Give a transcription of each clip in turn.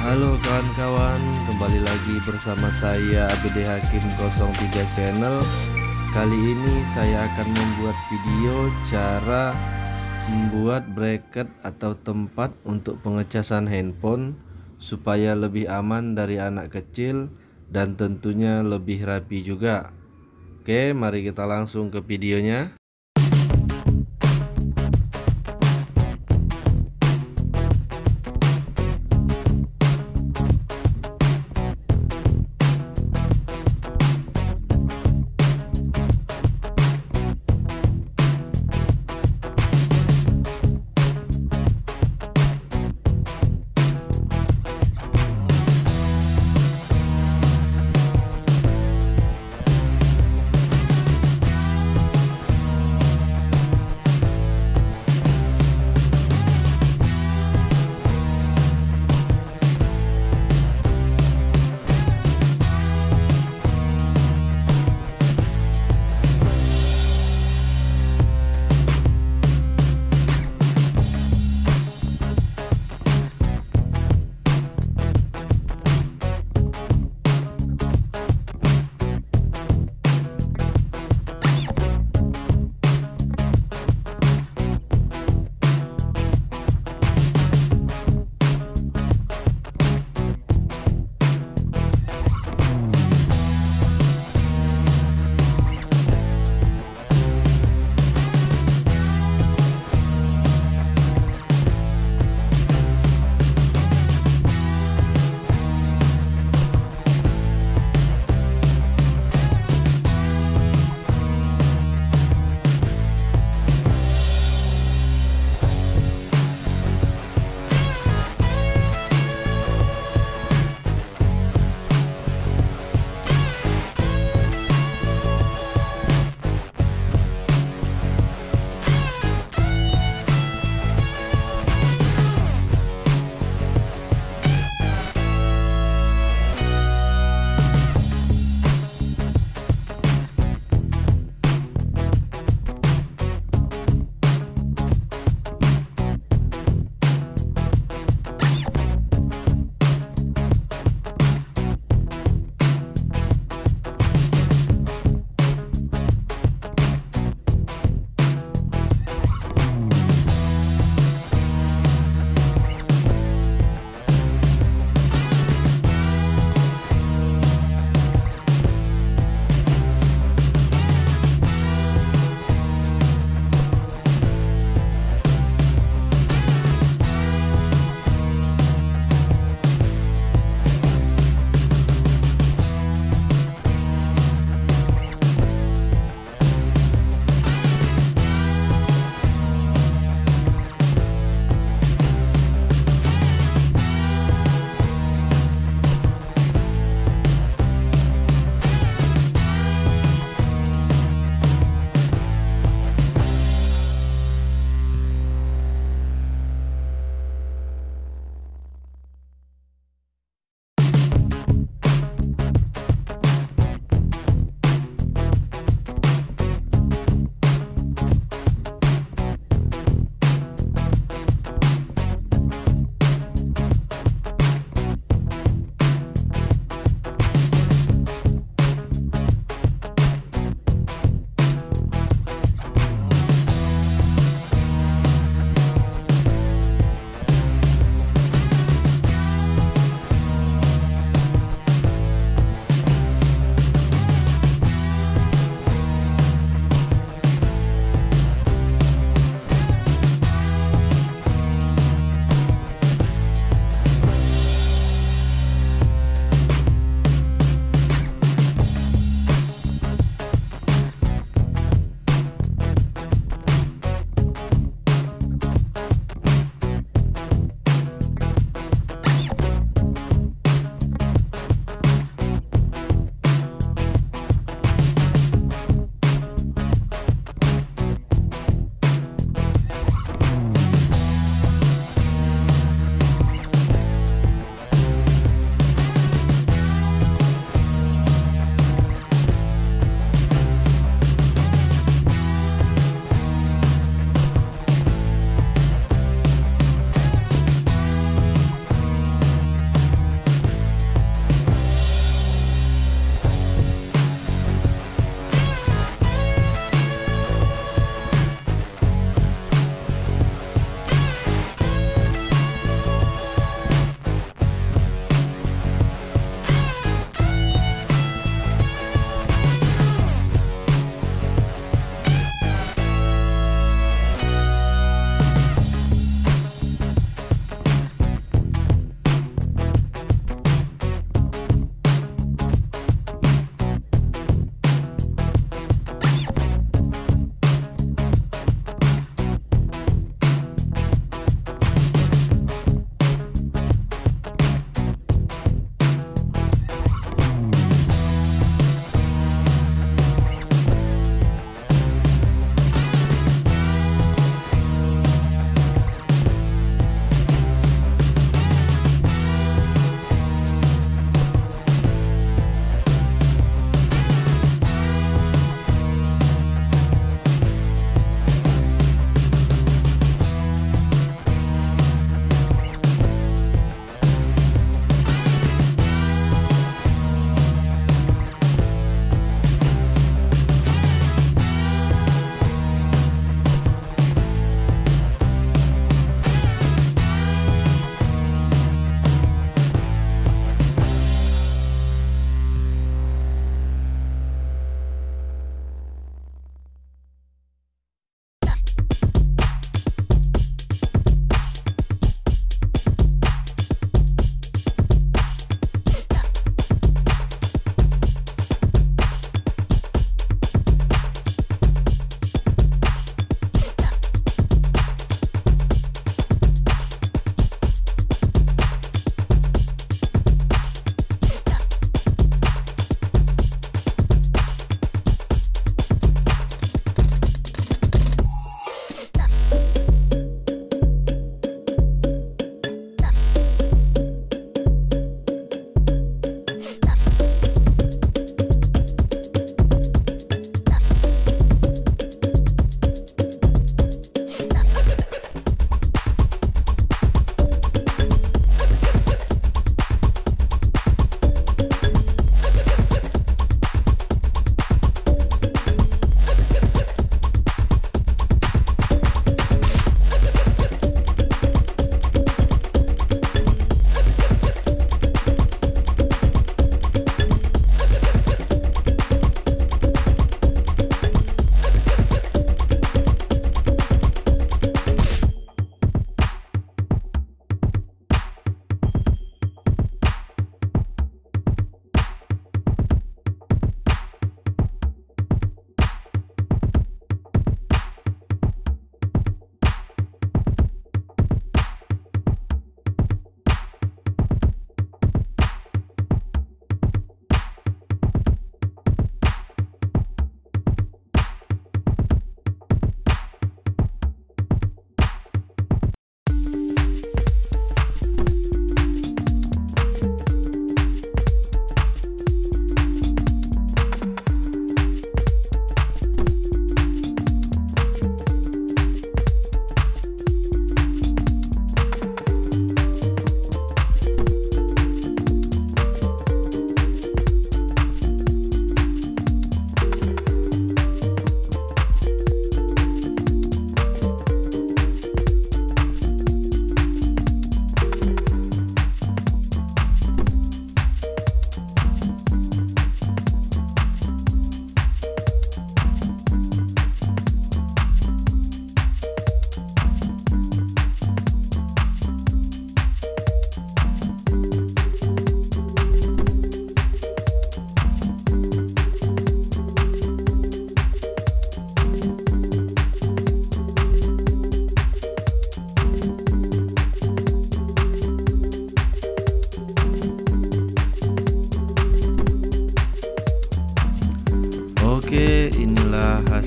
Halo kawan-kawan, kembali lagi bersama saya ABD Hakim 03 Channel. Kali ini saya akan membuat video cara membuat bracket atau tempat untuk pengecasan handphone supaya lebih aman dari anak kecil dan tentunya lebih rapi juga. Oke, mari kita langsung ke videonya.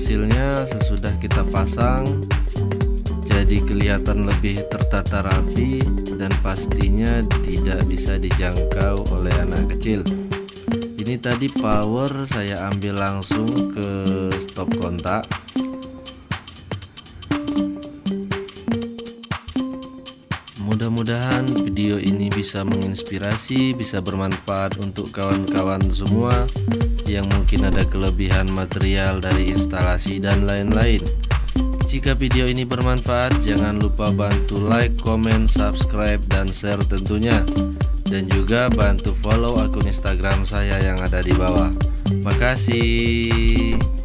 hasilnya sesudah kita pasang. Jadi kelihatan lebih tertata rapi dan pastinya tidak bisa dijangkau oleh anak kecil. Ini tadi power saya ambil langsung ke stop kontak. Mudah-mudahan video ini bisa menginspirasi, bisa bermanfaat untuk kawan-kawan semua yang mungkin ada kelebihan material dari instalasi dan lain-lain. Jika video ini bermanfaat, jangan lupa bantu like, comment, subscribe, dan share tentunya. Dan juga bantu follow akun Instagram saya yang ada di bawah. Makasih.